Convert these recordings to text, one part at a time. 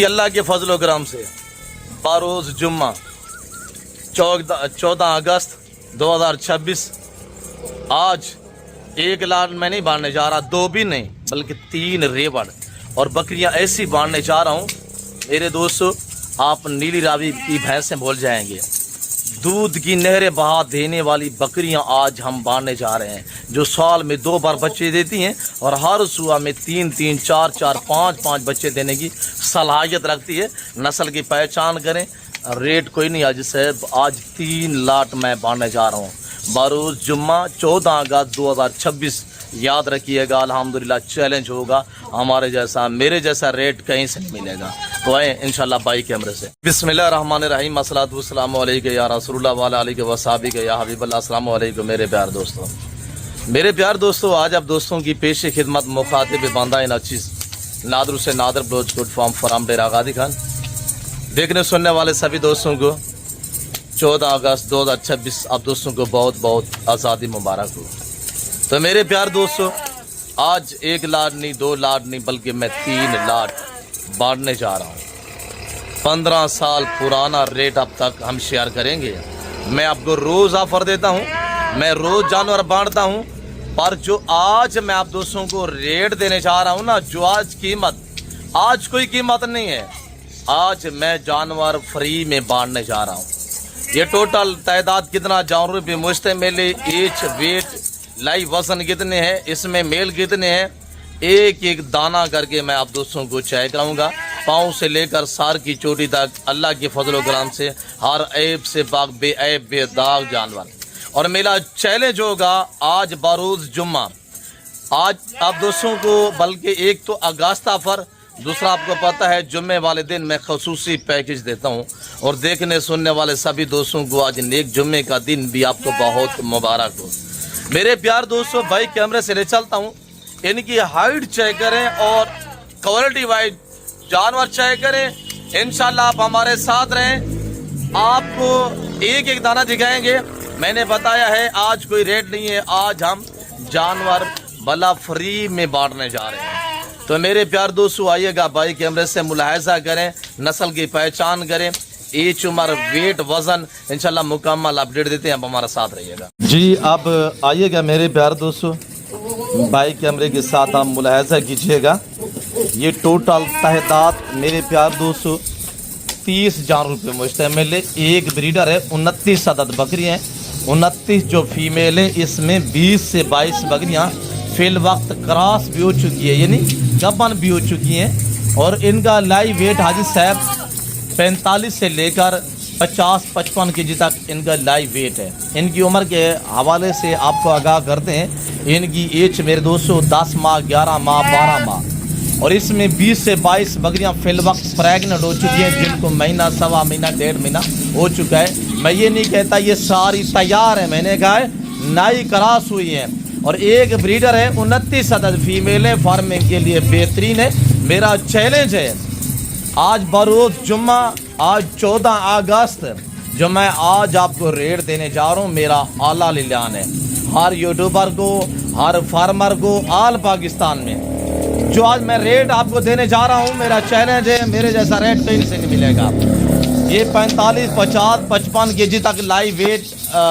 अल्लाह के फजल व करम से बारोज़ जुम्मा 14 अगस्त 2026 आज 1 लाख मैं नहीं बांटने जा रहा, 2 भी नहीं बल्कि 3 रेवड़ और बकरियां ऐसी बांटने जा रहा हूँ मेरे दोस्तों, आप नीली रावी की भैंसें भूल जाएंगे। दूध की नहरें बहा देने वाली बकरियां आज हम बांटने जा रहे हैं, जो साल में 2 बार बच्चे देती हैं और हर सुबह में 3-3, 4-4, 5-5 बच्चे देने की सलाहियत रखती है। नस्ल की पहचान करें, रेट कोई नहीं आज साहब, आज 3 लाख मैं बांटने जा रहा हूँ। बारोज़ जुम्मा 14 अगस्त 2026 याद रखिएगा। अल्हम्दुलिल्लाह चैलेंज होगा, हमारे जैसा मेरे जैसा रेट कहीं से नहीं मिलेगा। तो आए इंशाल्लाह बाई कैमरे से। बिस्मिल्लाहिर्रहमानिर्रहीम, अस्सलातु वस्सलामु अलैका या रसूलुल्लाह व अला आलिहि व सहाबिका या हबीबल्लाह। अस्सलामु अलैकुम मेरे प्यार दोस्तों, आज आप दोस्तों की पेश खिदमत मुखातिब बांदा नाचिस नादर से नादर ब्लोच गुड फॉर्म फराम डेरा गादी खान। देखने सुनने वाले सभी दोस्तों को 14 अगस्त 2026 आप दोस्तों को बहुत बहुत आज़ादी मुबारक हो। तो मेरे प्यार दोस्तों, आज 1 लाख नहीं, 2 लाख नहीं बल्कि मैं 3 लाख बांटने जा रहा हूँ। 15 साल पुराना रेट अब तक हम शेयर करेंगे। मैं आपको रोज़ ऑफर देता हूँ, मैं रोज़ जानवर बांटता हूँ, पर जो आज मैं आप दोस्तों को रेट देने जा रहा हूँ ना, जो आज कीमत, आज कोई कीमत नहीं है, आज मैं जानवर फ्री में बांटने जा रहा हूँ। ये टोटल तादाद कितना जानवर पे मुश्तमिल, एज, वेट, लाइव वजन कितने हैं, इसमें मेल कितने हैं, एक एक दाना करके मैं आप दोस्तों को चेक कराऊंगा, पाँव से लेकर सार की चोटी तक। अल्लाह के फजल व करम से हर ऐब से पाक, बेऐब बेदाग जानवर। और मेरा चैलेंज होगा आज बारोज़ जुम्मा, आज आप दोस्तों को बल्कि एक तो अगस्त ऑफर, दूसरा आपको पता है जुम्मे वाले दिन मैं खसूसी पैकेज देता हूं। और देखने सुनने वाले सभी दोस्तों को आज नेक जुम्मे का दिन भी आपको बहुत मुबारक हो। मेरे प्यार दोस्तों, भाई कैमरे से ले चलता हूं, इनकी हाइट चेक करें और क्वालिटी वाइज जानवर चेक करें। इंशाल्लाह आप हमारे साथ रहें, आपको एक एक दाना दिखाएंगे। मैंने बताया है आज कोई रेट नहीं है, आज हम जानवर भला फ्री में बांटने जा रहे हैं। तो मेरे प्यार दोस्तों आइएगा, भाई कैमरे से मुलाहिजा करें, नस्ल की पहचान करें, एज, उम्र, वेट, वजन इंशाल्लाह मुकम्मल अपडेट देते हैं। आप हमारा साथ रहिएगा जी। अब आइएगा मेरे प्यार दोस्तों, भाई कैमरे के साथ आप मुलाहिजा कीजिएगा। ये टोटल तादाद मेरे प्यार दोस्तों 30 जानवर पे मुश्तमिल है। एक ब्रीडर है, 29 अदद बकरियाँ हैं, 29 जो फीमेल है, इसमें 20 से 22 बकरियाँ फिल वक्त क्रॉस भी हो चुकी है, यानी गबन भी हो चुकी हैं। और इनका लाइव वेट हाजी साहब 45 से लेकर 50-55 केजी तक इनका लाइव वेट है। इनकी उम्र के हवाले से आपको आगाह करते हैं, इनकी एज मेरे दोस्तों 10 माह, 11 माह, 12 माह। और इसमें 20 से 22 बकरियां फिल वक्त प्रेगनेंट हो चुकी हैं, जिनको महीना, सवा महीना, 1.5 महीना हो चुका है। मैं ये नहीं कहता ये सारी तैयार है, मैंने कहा है नाई क्रॉस हुई है। और एक ब्रीडर है, 29 अदद फीमेल है, फार्मिंग के लिए बेहतरीन है। मेरा चैलेंज है आज बारोज़ जुम्मा, आज 14 अगस्त जो मैं आज आपको रेट देने जा रहा हूँ, मेरा आला लिलान है हर यूट्यूबर को, हर फार्मर को, आल पाकिस्तान में। जो आज मैं रेट आपको देने जा रहा हूँ, मेरा चैलेंज है, मेरे जैसा रेट कहीं से नहीं मिलेगा। ये 45, 50, 55 केजी तक लाइव वेट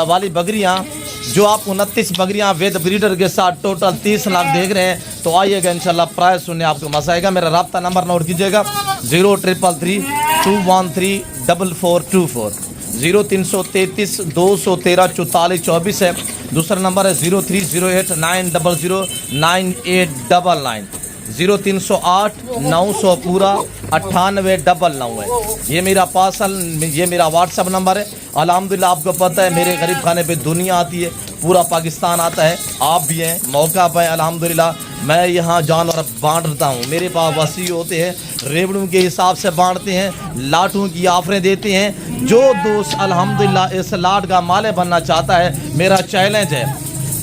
वाली बकरियाँ, जो आप 29 बकरियाँ विद ब्रीडर के साथ टोटल 30 लाख देख रहे हैं। तो आइएगा इंशाल्लाह, प्राइस सुनने आपको मजा आएगा। मेरा रब्ता नंबर नोट कीजिएगा 0333 213 4424, 0333 213 4424 है। दूसरा नंबर है 0308 900 9899, 0308 900 पूरा 9899 है। ये मेरा पार्सल, ये मेरा व्हाट्सअप नंबर है। अल्हम्दुलिल्लाह आपको पता है मेरे गरीब खाने पे दुनिया आती है, पूरा पाकिस्तान आता है, आप भी हैं, मौका पाए अल्हम्दुलिल्लाह। मैं यहाँ जानवर बांटता हूँ, मेरे पास वसी होते हैं, रेवड़ों के हिसाब से बांटते हैं, लाटों की ऑफरें देते हैं। जो दोस्त अल्हम्दुलिल्लाह इस लाट का माले बनना चाहता है, मेरा चैलेंज है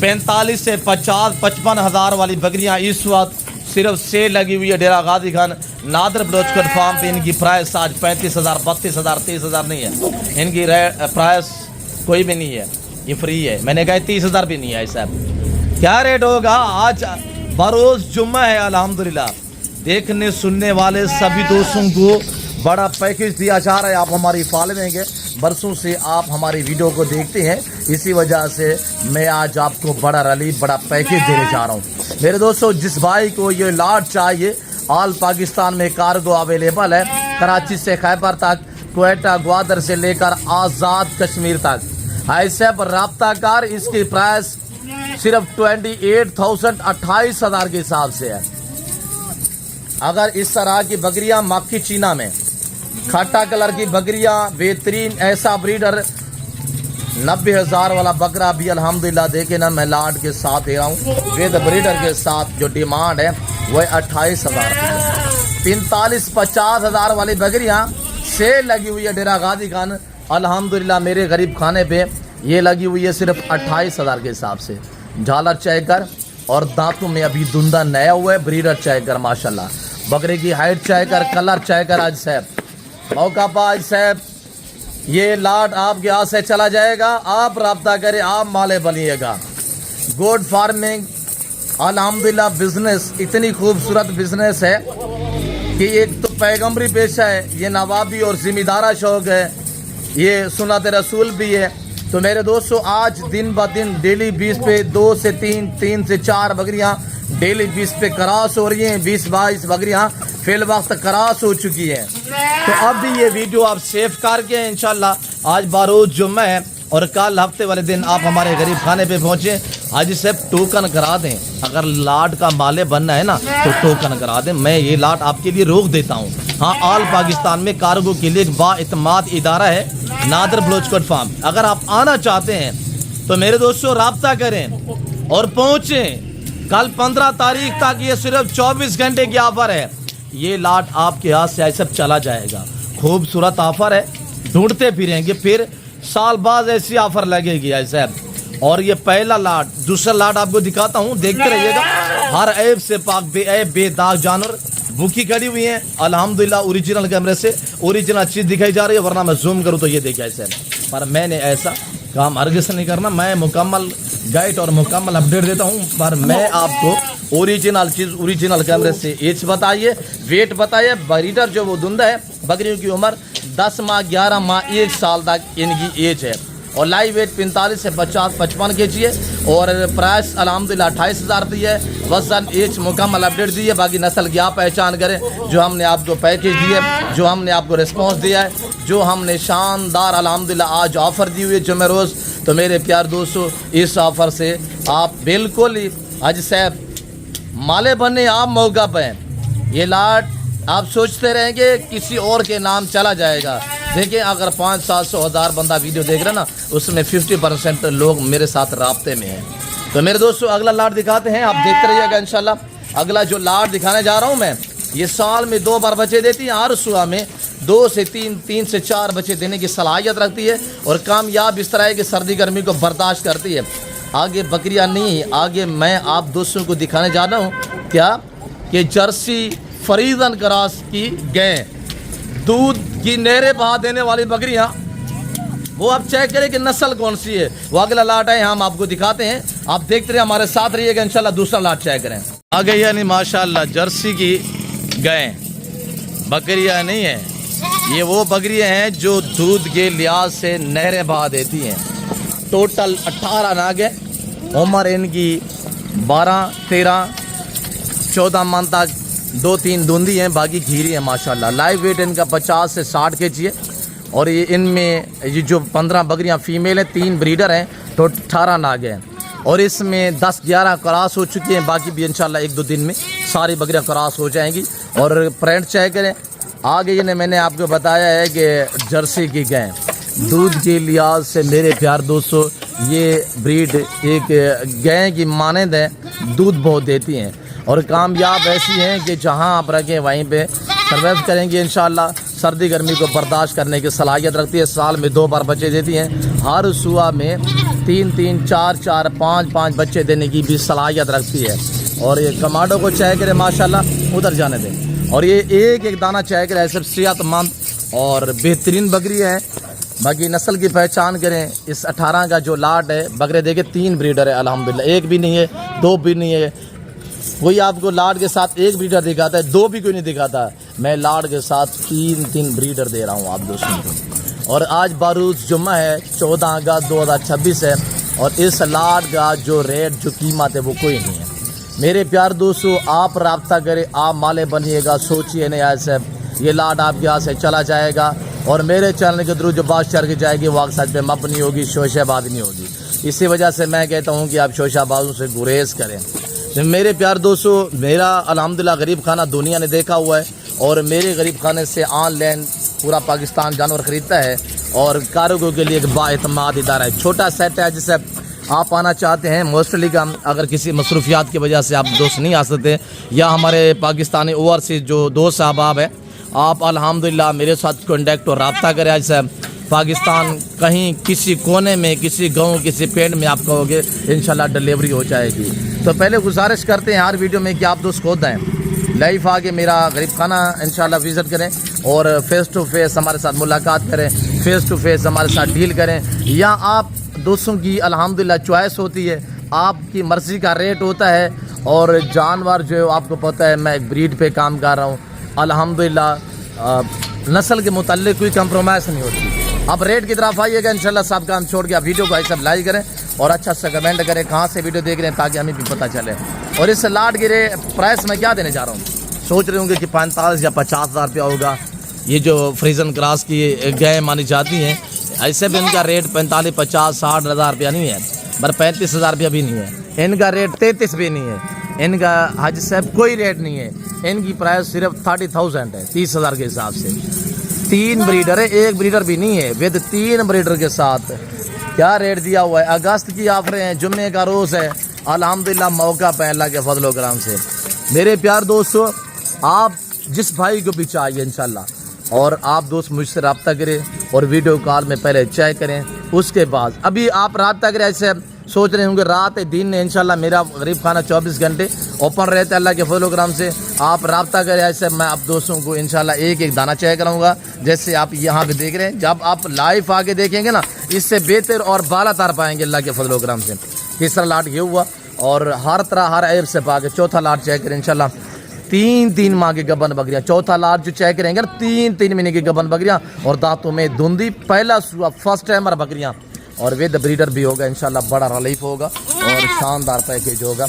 45 से 50-55 हज़ार वाली बकरियाँ इस वक्त सिर्फ सेल लगी हुई है डेरा गादी खान नादर ब्लोचकट फार्म पे। इनकी प्राइस आज 35,000, 32,000, 30,000 नहीं है, इनकी प्राइस कोई भी नहीं है, ये फ्री है। मैंने कहा 30,000 भी नहीं है साहब। क्या रेट होगा आज? बारोज़ जुम्मा है अल्हम्दुलिल्लाह, देखने सुनने वाले सभी दोस्तों को बड़ा पैकेज दिया जा रहा है। आप हमारी फॉलोइंग है, बरसों से आप हमारी वीडियो को देखते हैं, इसी वजह से मैं आज आपको बड़ा रिलीफ बड़ा पैकेज देने जा रहा हूँ। मेरे दोस्तों, जिस भाई को ये लॉट चाहिए, ऑल पाकिस्तान में कार्गो अवेलेबल है, कराची से खैबर तक, क्वेटा ग्वादर से लेकर आज़ाद कश्मीर तक। ऐसे पर राब्ता कर, इसकी प्राइस सिर्फ 28,000 के हिसाब से है। अगर इस तरह की बकरियां मक्खी चीना में खट्टा कलर की बकरियां, बेहतरीन ऐसा ब्रीडर 90,000 वाला बकरा भी अल्हम्दुलिल्लाह देखे ना, मैं लाड के साथ दे रहा हूँ। विद ब्रीडर के साथ जो डिमांड है वह 28,000। 45-50,000 वाली बकरियां सेल लगी हुई है डेरा गाजी खान, अल्हम्दुलिल्लाह मेरे गरीब खाने पे ये लगी हुई है सिर्फ 28,000 के हिसाब से। झालर चेक कर और दांतों में अभी धुंधा नया हुआ है, ब्रीडर चेक कर माशाल्लाह। बकरे की हाइट चेक कर, कलर चेक कर। आज साहब मौका पा, आज साहब ये लाट आपके हाथ से चला जाएगा, आप राब्ता करें, आप माले बनिएगा। गोड फार्मिंग अल्हम्दुलिल्लाह बिजनेस इतनी खूबसूरत बिजनेस है कि एक तो पैगम्बरी पेशा है, ये नवाबी और जिम्मेदारा शौक है, ये सुन्नत रसूल भी है। तो मेरे दोस्तों, आज दिन ब दिन डेली 20 पे 2 से 3, 3 से 4 बकरियां डेली 20 पे क्रॉस हो रही हैं। 20-22 बकरियां फिल वक्त क्रॉस हो चुकी हैं। तो अब भी ये वीडियो आप सेव करके इंशाल्लाह आज बारोज जुम्मा है और कल हफ्ते वाले दिन आप हमारे गरीब खाने पे पहुंचे। आज इसे टोकन करा दें, अगर लाट का माले बनना है ना तो टोकन करा दें, मैं ये लाट आपके लिए रोक देता हूँ। हाँ, ऑल पाकिस्तान में कार्गो के लिए एक बाइतमाद इदारा है, नादर बलोचकोट फार्म। अगर आप आना चाहते हैं तो मेरे दोस्तों राब्ता करें और पहुँचें। कल 15 तारीख तक ये सिर्फ 24 घंटे की ऑफर है। ये लाट आपके हाथ से ऐसा चला जाएगा। खूबसूरत ऑफर है, ढूंढते फिरेंगे, फिर साल बाद ऐसी ऑफर लगेगी ऐसा। और ये पहला लाट, दूसरा लाट आपको दिखाता हूँ, देखते रहिएगा। हर ऐब से पाक बेऐब बेदाग जानवर भूखी खड़ी हुई है अल्हम्दुलिल्लाह। ओरिजिनल कैमरे से ओरिजिनल चीज दिखाई जा रही है, वरना मैं जूम करूँ तो ये देखिए ऐसे। पर मैंने ऐसा काम हरगिज़ नहीं करना, मैं मुकम्मल गाइड और मुकम्मल अपडेट देता हूँ। पर मैं आपको ओरिजिनल चीज़ ओरिजिनल कैमरे से एज बताइए, वेट बताइए। ब्रीडर जो वो धुंधा है, बकरियों की उम्र 10 माह 11 माह 1 साल तक इनकी एज है। और लाइव वेट 45 से 55 kg है। और प्राइस अल्हम्दुलिल्लाह 28,000 दी है। वजन एज मुकम्मल अपडेट दी है। बाकी नस्ल की आप पहचान करें, जो हमने आपको पैकेज दिया है, जो हमने आपको रिस्पॉन्स दिया है, जो हमने शानदार अल्हम्दुलिल्लाह आज ऑफ़र दी हुई है जुम्मे रोज़। तो मेरे प्यार दोस्तों, इस ऑफ़र से आप बिल्कुल ही आज साहब माले बनने आप मौका पे हैं। ये लाट आप सोचते रहेंगे किसी और के नाम चला जाएगा। देखिए, अगर 500-700-1000 बंदा वीडियो देख रहा है ना, उसमें 50% लोग मेरे साथ राब्ते में हैं। तो मेरे दोस्तों, अगला लाट दिखाते हैं, आप देखते रहिएगा इंशाल्लाह। अगला जो लाट दिखाने जा रहा हूँ मैं, ये साल में 2 बार बच्चे देती है। हर सुबह में 2 से 3, 3 से 4 बच्चे देने की सलाहियत रखती है। और कामयाब इस तरह है कि सर्दी गर्मी को बर्दाश्त करती है। आगे बकरियाँ नहीं, आगे मैं आप दोस्तों को दिखाने जा रहा हूँ क्या कि जर्सी फरीदन क्रॉस की गाय, दूध की नहरें बहा देने वाली बकरियां, वो आप चेक करें कि नस्ल कौन सी है। वो अगला लाट है, हम आपको दिखाते हैं, आप देखते रहे, हमारे साथ रहिएगा इंशाल्लाह। दूसरा लाट चेक करें। आ गई यानी माशाल्लाह जर्सी की गाय, बकरियां नहीं है, ये वो बकरियां हैं जो दूध के लिहाज से नहरें बहा देती हैं। टोटल 18 नाग है। उम्र इनकी 12, 13, 14 माह तक 2-3 धुंधी हैं, बाकी घीरी है माशाल्लाह। लाइव वेट इनका 50 से 60 kg है। और ये इनमें ये जो 15 बकरियां फीमेल हैं, 3 ब्रीडर हैं, तो 18 नाग हैं। और इसमें 10-11 क्रॉस हो चुकी हैं, बाकी भी इंशाल्लाह 1-2 दिन में सारी बकरियां क्रॉस हो जाएंगी। और प्रिंट चेक करें। आगे ये मैंने आपको बताया है कि जर्सी की गाय दूध के लिहाज से मेरे प्यार दोस्तों, ये ब्रीड एक गाय की मानंद है, दूध बहुत देती हैं। और कामयाब ऐसी हैं कि जहां आप रखें वहीं पे सर्वाइव करेंगी इंशाल्लाह। सर्दी गर्मी को बर्दाश्त करने की सलाहियत रखती है। साल में 2 बार बच्चे देती हैं। हर सुबह में 3-3, 4-4, 5-5 बच्चे देने की भी सलाहियत रखती है। और ये कमाडो को चाय करें माशाल्लाह, उधर जाने दें। और ये एक दाना चाय करें, सब सेहतमंद और बेहतरीन बकरी है। बाकी नस्ल की पहचान करें। इस 18 का जो लाट है, बकरे देखे 3 ब्रीडर है अल्हम्दुलिल्लाह, 1 भी नहीं है, 2 भी नहीं है, کوئی آپ کو لاٹ کے ساتھ ایک بریڈر دکھاتا ہے, دو بھی کوئی نہیں دکھاتا. میں لاٹ کے ساتھ تین بریڈر دے رہا ہوں آپ دوستوں کو. اور آج باروز جمعہ ہے, 14 اگست 2026 ہے, اور اس لاٹ کا جو ریٹ جو قیمت ہے وہ کوئی نہیں ہے. میرے پیار دوستو, آپ رابطہ کریں, آپ مالے بنیے گا, سوچیے نہیں ایسے یہ لاٹ آپ کے ہاتھ سے چلا جائے گا. اور میرے چینل کے تھرو جو بات چڑھ کے جائے گی وہ سچ پہ مبنی ہوگی, شوشہ باد نہیں ہوگی. اسی وجہ سے میں کہتا ہوں کہ آپ شوشہ بازوں سے گریز کریں. میرے پیار دوستو, میرا الحمدللہ غریب خانہ دنیا نے دیکھا ہوا ہے, اور میرے غریب خانے سے آن لائن پورا پاکستان جانور خریدتا ہے, اور کاروگو کے لیے ایک با اعتماد ادارہ ہے. چھوٹا سیٹ ہے جسے آپ آنا چاہتے ہیں موسٹلی کا, اگر کسی مصروفیات کی وجہ سے آپ دوست نہیں آ سکتے, یا ہمارے پاکستانی اوورسیز جو دوست احباب ہیں, آپ الحمدللہ میرے ساتھ کانٹیکٹ اور رابطہ کریں. جیسے پاکستان کہیں کسی کونے میں, کسی گاؤں, کسی پینڈ میں آپ کہو گے انشاءاللہ ڈلیوری ہو جائے گی. تو پہلے گزارش کرتے ہیں ہر ویڈیو میں کہ آپ دوست خود دیں, لائیو آ کے میرا غریب خانہ انشاءاللہ وزٹ کریں, اور فیس ٹو فیس ہمارے ساتھ ملاقات کریں, فیس ٹو فیس ہمارے ساتھ ڈیل کریں. یا آپ دوستوں کی الحمدللہ چوائس ہوتی ہے, آپ کی مرضی کا ریٹ ہوتا ہے. اور جانور جو آپ کو پتہ ہے میں ایک بریڈ پہ کام کر رہا ہوں, الحمدللہ نسل کے متعلق کوئی کمپرومائز نہیں ہوتی. اب ریٹ کی طرف آئیے گا انشاءاللہ, سب کام چھوڑ کے آپ ویڈیو کو ایسا لائک کریں, اور اچھا سا کمنٹ کریں کہاں سے ویڈیو دیکھ رہے ہیں تاکہ ہمیں بھی پتہ چلے. اور اس لاٹ کے پرائس میں کیا دینے جا رہا ہوں, سوچ رہے ہوں گے کہ 45 یا 50 ہزار روپیہ ہوگا. یہ جو فریزن کراس کی گائے مانی جاتی ہیں, ایسے بھی ان کا ریٹ 45, 50, 60 ہزار روپیہ نہیں ہے, پر 35 ہزار روپیہ بھی نہیں ہے. ان کا ریٹ 33 بھی نہیں ہے. ان کا حاجی صاحب کوئی ریٹ نہیں ہے. ان کی پرائس صرف 30,000 ہے, 30,000 کے حساب سے. 3 بریڈر ہے, ایک بریڈر بھی نہیں ہے, ود 3 بریڈر کے ساتھ کیا ریٹ دیا ہوا ہے. اگست کی آفریں ہیں, جمعے کا روز ہے, الحمدللہ موقع پہ اللہ کے فضل و کرم سے. میرے پیار دوستو, آپ جس بھائی کو بھی چاہیے انشاءاللہ, اور آپ دوست مجھ سے رابطہ کریں, اور ویڈیو کال میں پہلے چیک کریں. اس کے بعد ابھی آپ رابطہ کریں, ایسے سوچ رہے ہوں گے رات دن نے انشاءاللہ میرا غریب خانہ 24 گھنٹے اوپن رہتا ہے اللہ کے فضل و کرم سے. آپ رابطہ کریں, ایسے میں آپ دوستوں کو انشاءاللہ ایک دانہ چیک کراؤں گا. جیسے آپ یہاں پہ دیکھ رہے ہیں, جب آپ لائیو آگے دیکھیں گے نا, اس سے بہتر اور بالا تار پائیں گے اللہ کے فضل و کرم سے. تیسرا لاٹ یہ ہوا, اور ہر طرح ہر عیب سے پا کے چوتھا لاٹ چیک کریں انشاءاللہ. 3 ماہ کی گبن بکریاں, چوتھا لاٹ جو چیک کریں گے نا, 3 مہینے کی گبن بکریاں, اور دانتوں میں دھندی, پہلا سوا فرسٹ ٹائمر بکریاں, اور ود بریڈر بھی ہوگا انشاءاللہ. بڑا ریلیف ہوگا اور شاندار پیکیج ہوگا.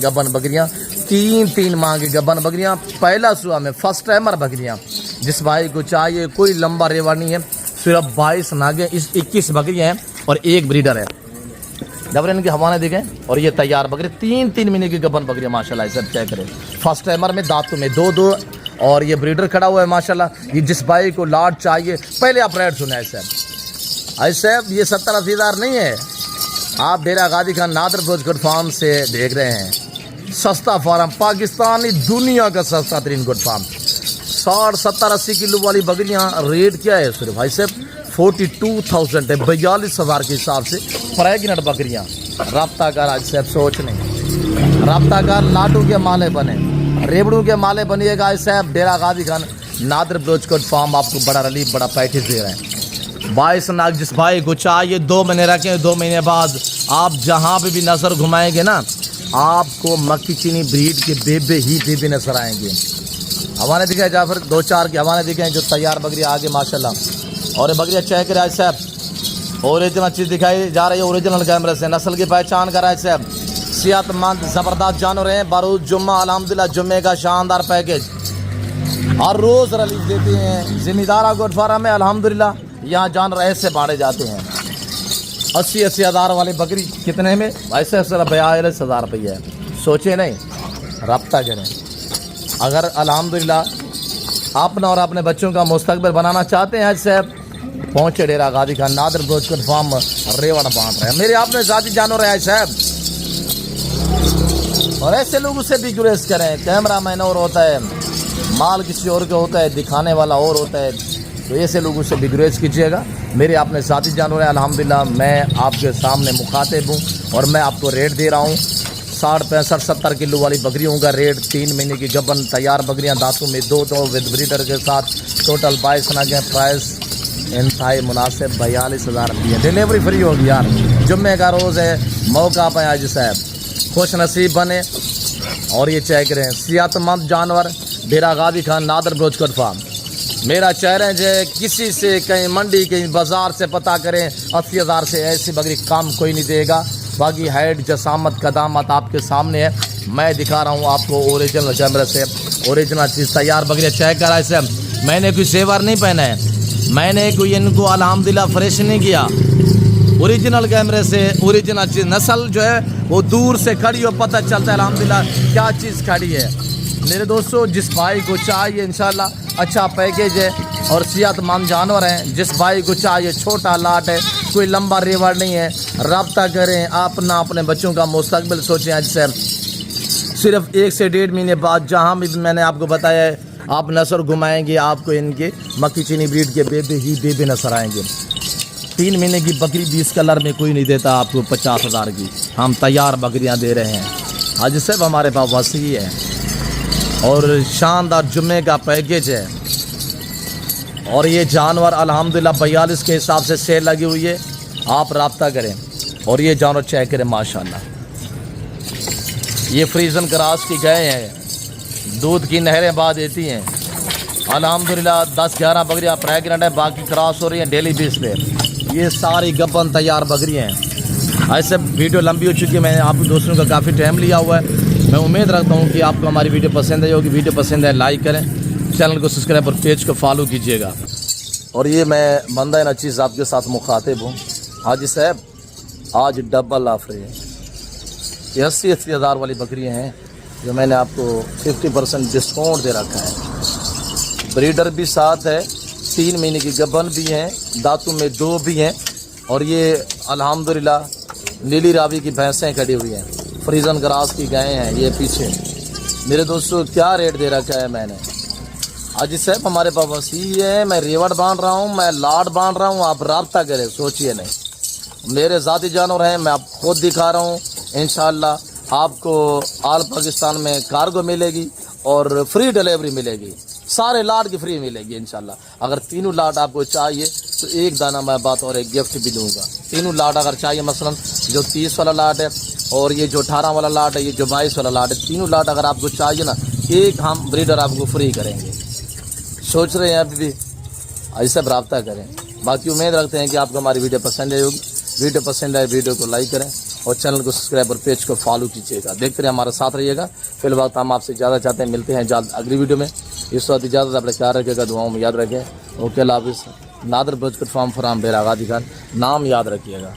گبن بکریاں 3 ماہ کی گبن بکریاں, پہلا سوا میں فرسٹ ٹائمر بکریاں. جس بھائی کو چاہیے, کوئی لمبا ریوا نہیں ہے, صرف 22 ناگیں, 21 بکریاں ہیں, اور ایک بریڈر ہے. جب ان کے حوالے دیکھیں, اور یہ تیار بکری 3 مہینے کی گبن بکریاں ماشاءاللہ. سب چیک کریں, فرسٹ ٹائمر میں دانتوں میں 2, اور یہ بریڈر کھڑا ہوا ہے ماشاءاللہ. یہ جس بھائی کو لاٹ چاہیے, پہلے آپ ریٹ سنیں. ایسے یہ 70-80 ہزار نہیں ہے. آپ ڈیرہ غازی خان نادر بروچ گڈ فارم سے دیکھ رہے ہیں. سستا فارم, پاکستانی دنیا کا سستا ترین گڈ فارم. 60, 70, 80 کلو والی بکریاں ریٹ کیا ہے صرف بھائی صاحب 42,000 ہے, 42,000 کے حساب سے پریگنٹ بکریاں. رابطہ کار آج صاحب سوچ نہیں, رابطہ کار لاٹو کے مالے بنے, ریبڑوں کے مالے بنیے گا. صاحب ڈیرہ غازی خان نادر بروچ گڈ فارم آپ کو بڑا ریلیف, بڑا پیکیج دے رہے ہیں. 22 ناگ جس بھائی کو چاہیے 2 مہینے رکھیں, 2 مہینے بعد آپ جہاں پہ بھی نظر گھمائیں گے نا, آپ کو مکی چینی بریڈ کے بیبے نظر آئیں گے. حوالے دکھائیں جعفر, 2-4 کے حوالے دکھائیں جو تیار بکریاں آگے ماشاءاللہ. اور یہ بکریاں چیک کریں صاحب, اوریجنل چیز دکھائی جا رہی ہے اوریجنل کیمرے سے. نسل کی پہچان کرائے صاحب, صحت مند زبردست جانور ہیں. باروز جمعہ الحمدللہ, جمعے کا شاندار پیکیج, ہر روز ریلیف دیتے ہیں. ذمہ دارہ گڈ فارم ہے الحمدللہ. یہاں جانور ایسے باڑے جاتے ہیں. 80 ہزار والی بکری کتنے میں, ایسے 42,000 روپیہ ہے. سوچے نہیں, رابطہ کریں. اگر الحمدللہ اپنا اور اپنے بچوں کا مستقبل بنانا چاہتے ہیں, ایسے پہنچے ڈیرہ غازی خان نادر بروچ گڈ فارم, ریوڑ بانٹ رہے ہیں. میرے آپ نے ذاتی جانور ہے صاحب, اور ایسے لوگوں سے بھی گریز کریں. کیمرہ مین اور ہوتا ہے, مال کسی اور کا ہوتا ہے, دکھانے والا اور ہوتا ہے, تو ایسے لوگوں سے بھی گریز کیجیے گا. میرے اپنے ذاتی جانور ہیں الحمدللہ. میں آپ کے سامنے مخاطب ہوں, اور میں آپ کو ریٹ دے رہا ہوں. 60, 65, 70 کلو والی بکریوں کا ریٹ, 3 مہینے کی گبن تیار بکریاں, دانتوں میں 2 ود بریڈر کے ساتھ, ٹوٹل 22 ناگیں. پرائس انتہائی مناسب 42,000 روپیہ. ڈیلیوری فری ہوگی یار. جمعے کا روز ہے, موقع پہ آج صاحب خوش نصیب بنے, اور یہ چیک کریں صحت مند جانور ڈیرا غازی خان نادر بلوچ کوٹ فارم. میرا چیلنج ہے کسی سے کہیں منڈی کہیں بازار سے پتہ کریں 80,000 سے ایسی بکری کام کوئی نہیں دے گا. باقی ہائٹ جسامت قدامت آپ کے سامنے ہے. میں دکھا رہا ہوں آپ کو اوریجنل کیمرے سے اوریجنل چیز تیار بکریاں چیک کرا. اسے میں نے کوئی زیور نہیں پہنا ہے, میں نے کوئی ان کو الحمدللہ فریش نہیں کیا. اوریجنل کیمرے سے اوریجنل چیز نسل جو ہے وہ دور سے کھڑی ہو پتہ چلتا ہے الحمدللہ کیا چیز کھڑی ہے. میرے دوستو جس بھائی کو چاہیے انشاءاللہ اچھا پیکیج ہے اور صحت مند جانور ہیں, جس بھائی کو چاہیے چھوٹا لاٹ ہے کوئی لمبا ریوڑ نہیں ہے, رابطہ کریں. اپنے بچوں کا مستقبل سوچیں. جسے صرف 1 سے 1.5 مہینے بعد جہاں بھی میں نے آپ کو بتایا ہے آپ نظر گھمائیں گے آپ کو ان کے مکی چینی بریڈ کے بیبی نظر آئیں گے. 3 مہینے کی بکری 20 کلر میں کوئی نہیں دیتا آپ کو 50,000 کی. ہم تیار بکریاں دے رہے ہیں. آج صرف ہمارے پاس وسیع ہے اور شاندار جمعے کا پیکیج ہے. اور یہ جانور الحمدللہ 42 کے حساب سے سیل لگی ہوئی ہے. آپ رابطہ کریں اور یہ جانور چیک کریں. ماشاءاللہ یہ فریزن کراس کی گئے ہیں, دودھ کی نہریں بعد دیتی ہیں. الحمدللہ 10-11 بکریاں پریگننٹ ہیں, باقی کراس ہو رہی ہیں ڈیلی بیس پہ. یہ ساری گبن تیار بکریاں ہیں. ایسے ویڈیو لمبی ہو چکی ہے, میں نے آپ دوستوں کا کافی ٹائم لیا ہوا ہے. میں امید رکھتا ہوں کہ آپ کو ہماری ویڈیو پسند آئی ہوگی. ویڈیو پسند ہے لائک کریں, چینل کو سبسکرائب اور پیج کو فالو کیجیے گا. اور یہ میں بندہ نا چیز آپ کے ساتھ مخاطب ہوں. حاجی صاحب آج ڈبل آفر ہے. یہ 80,000 والی بکریاں ہیں جو میں نے آپ کو 50% ڈسکاؤنٹ دے رکھا ہے. بریڈر بھی ساتھ ہے, 3 مہینے کی گبن بھی ہیں, دانتوں میں 2 بھی ہیں. اور یہ الحمدللہ نیلی راوی کی بھینسیں کھڑی ہوئی ہیں, فریزن گراس کی گائے ہیں. یہ پیچھے میرے دوستوں کیا ریٹ دے رکھا ہے میں نے. حاجی صاحب ہمارے پاس وسیع ہے. میں ریوڑ باندھ رہا ہوں, میں لاٹ باندھ رہا ہوں. آپ رابطہ کریں, سوچئے نہیں. میرے ذاتی جانور ہیں, میں آپ خود دکھا رہا ہوں. انشاءاللہ آپ کو آل پاکستان میں کارگو ملے گی اور فری ڈیلیوری ملے گی. سارے لاٹ کی فری ملے گی انشاءاللہ. اگر تینوں لاٹ آپ کو چاہیے تو ایک دانہ میں بات اور ایک گفٹ بھی دوں گا. تینوں لاٹ اگر چاہیے, مثلا جو 30 والا لاٹ ہے اور یہ جو 18 والا لاٹ ہے, یہ جو 22 والا لاٹ ہے, تینوں لاٹ اگر آپ کو چاہیے نا, ایک ہم بریڈر آپ کو فری کریں گے. سوچ رہے ہیں ابھی بھی, ایسا رابطہ کریں. باقی امید رکھتے ہیں کہ آپ کو ہماری ویڈیو پسند آئی ہوگی. ویڈیو پسند آئے ویڈیو کو لائک کریں اور چینل کو سبسکرائب اور پیج کو فالو کیجیے گا. دیکھتے رہے, ہمارے ساتھ رہیے گا. فی الوقت ہم آپ سے اجازت چاہتے ہیں, ملتے ہیں جلد اگلی ویڈیو میں. اس وقت اجازت اپنے خیال رکھے گا, دعاؤں میں یاد رکھیں. اوکے اللہ حافظ. نادر بلوچ کوٹ فارم ڈیرا غازی خان, نام یاد رکھیے گا.